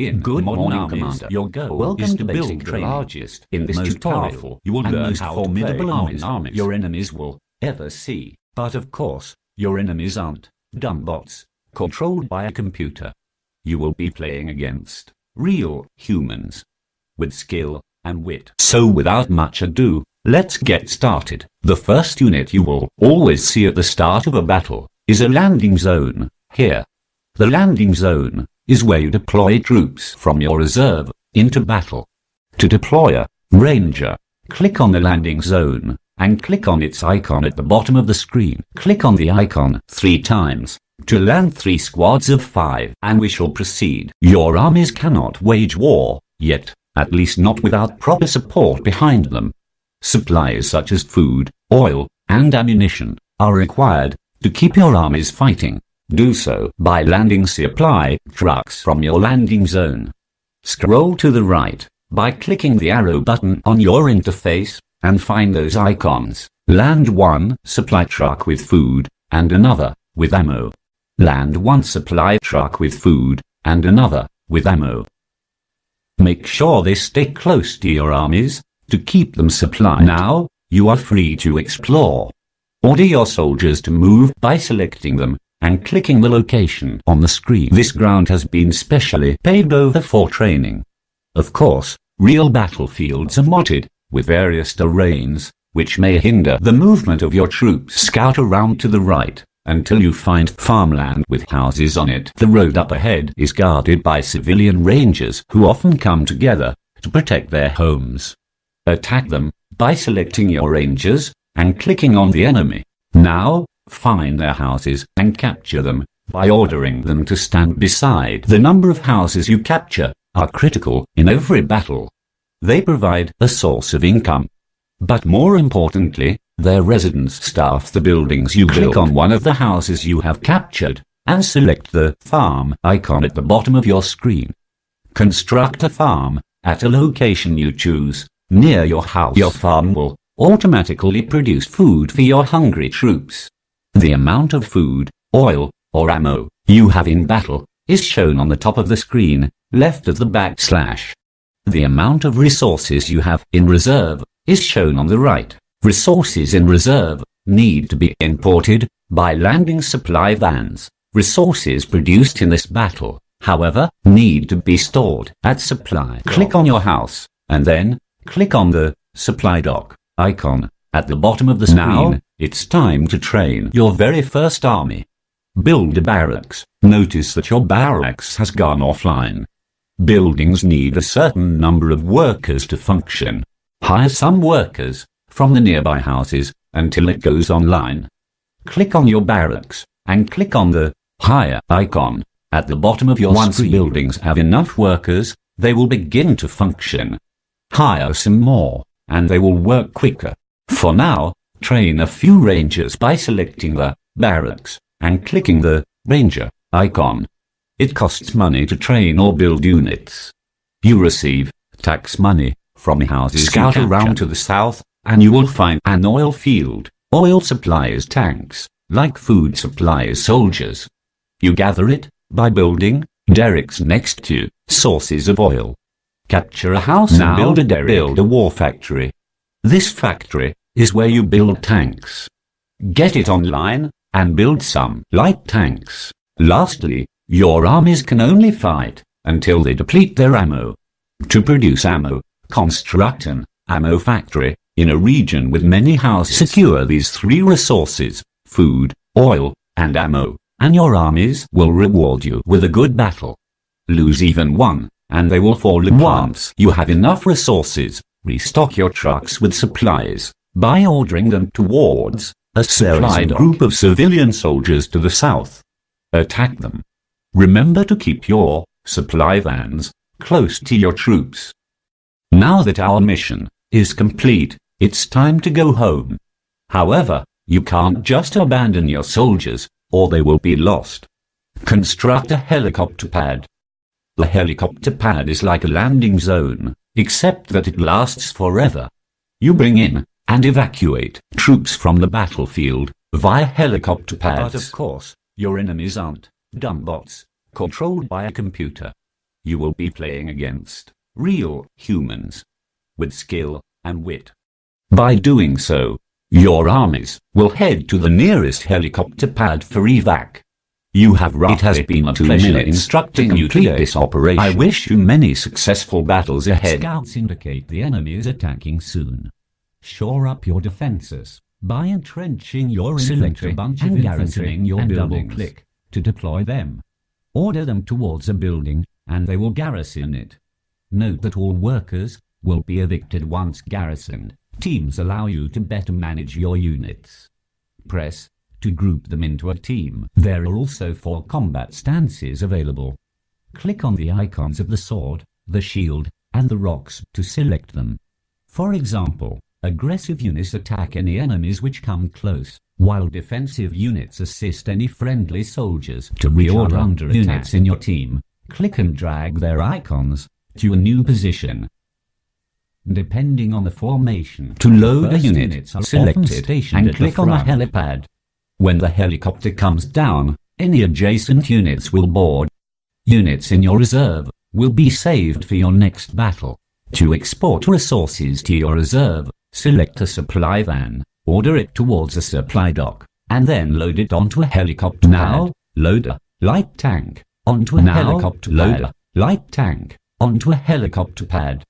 Good morning, armies, Commander. your goal Welcome is to to basic build the training. largest, In this most tutorial, powerful, you will and learn most how to formidable play armies your enemies will ever see. But of course, your enemies aren't dumb bots controlled by a computer. You will be playing against real humans with skill and wit. So without much ado, let's get started. The first unit you will always see at the start of a battle is a landing zone. Here, the landing zone is where you deploy troops from your reserve into battle. To deploy a ranger, click on the landing zone and click on its icon at the bottom of the screen. Click on the icon 3 times to land 3 squads of 5, and we shall proceed. Your armies cannot wage war yet, at least not without proper support behind them. Supplies such as food, oil, and ammunition are required to keep your armies fighting. Do so by landing supply trucks from your landing zone. Scroll to the right by clicking the arrow button on your interface and find those icons. Land 1 supply truck with food and another with ammo. Land 1 supply truck with food and another with ammo. Make sure they stay close to your armies to keep them supplied. Now, you are free to explore. Order your soldiers to move by selecting them and clicking the location on the screen. This ground has been specially paved over for training. Of course, real battlefields are modded with various terrains, which may hinder the movement of your troops. Scout around to the right until you find farmland with houses on it. The road up ahead is guarded by civilian rangers who often come together to protect their homes. Attack them by selecting your rangers and clicking on the enemy. Now, find their houses and capture them by ordering them to stand beside. The number of houses you capture are critical in every battle. They provide a source of income. But more importantly, their residents staff the buildings you build. Click on one of the houses you have captured and select the farm icon at the bottom of your screen. Construct a farm at a location you choose near your house. Your farm will automatically produce food for your hungry troops. The amount of food, oil, or ammo you have in battle is shown on the top of the screen, left of the backslash. The amount of resources you have in reserve is shown on the right. Resources in reserve need to be imported by landing supply vans. Resources produced in this battle, however, need to be stored at supply. Click on your house, and then click on the supply dock icon at the bottom of the screen. Now, it's time to train your very first army. Build a barracks. Notice that your barracks has gone offline. Buildings need a certain number of workers to function. Hire some workers from the nearby houses until it goes online. Click on your barracks and click on the hire icon at the bottom of your screen. Once buildings have enough workers, they will begin to function. Hire some more, and they will work quicker. For now, train a few rangers by selecting the barracks and clicking the ranger icon. It costs money to train or build units. You receive tax money from houses. Scout around to the south, and you will find an oil field. Oil supplies tanks, like food supplies soldiers. You gather it by building derricks next to sources of oil. Capture a house and build a derrick. Build a war factory. This factory is where you build tanks. Get it online and build some light tanks. Lastly, your armies can only fight until they deplete their ammo. To produce ammo, construct an ammo factory in a region with many houses. Secure these 3 resources, food, oil, and ammo, and your armies will reward you with a good battle. Lose even one, and they will fall apart. Once you have enough resources, restock your trucks with supplies by ordering them towards a supply group of civilian soldiers to the south. Attack them. Remember to keep your supply vans close to your troops. Now that our mission is complete, it's time to go home. However, you can't just abandon your soldiers, or they will be lost. Construct a helicopter pad. The helicopter pad is like a landing zone, except that it lasts forever. You bring in and evacuate troops from the battlefield via helicopter pads. But of course, your enemies aren't dumb bots controlled by a computer. You will be playing against real humans with skill and wit. By doing so, your armies will head to the nearest helicopter pad for evac. You have roughly it has been a 2 minutes instructing you to this operation. I wish you many successful battles ahead. Scouts indicate the enemy is attacking soon. Shore up your defenses by entrenching your infantry and garrisoning your buildings. Double-click to deploy them. Order them towards a building, and they will garrison it. Note that all workers will be evicted once garrisoned. Teams allow you to better manage your units. Press to group them into a team. There are also 4 combat stances available. Click on the icons of the sword, the shield, and the rocks to select them. For example, aggressive units attack any enemies which come close, while defensive units assist any friendly soldiers. To reorder under units in your team, click and drag their icons to a new position. Depending on the formation, to load a unit, selected and click on the helipad. When the helicopter comes down, any adjacent units will board. Units in your reserve will be saved for your next battle. To export resources to your reserve, select a supply van, order it towards a supply dock, and then load it onto a helicopter pad. Load a light tank onto a helicopter pad. Light tank onto a helicopter pad.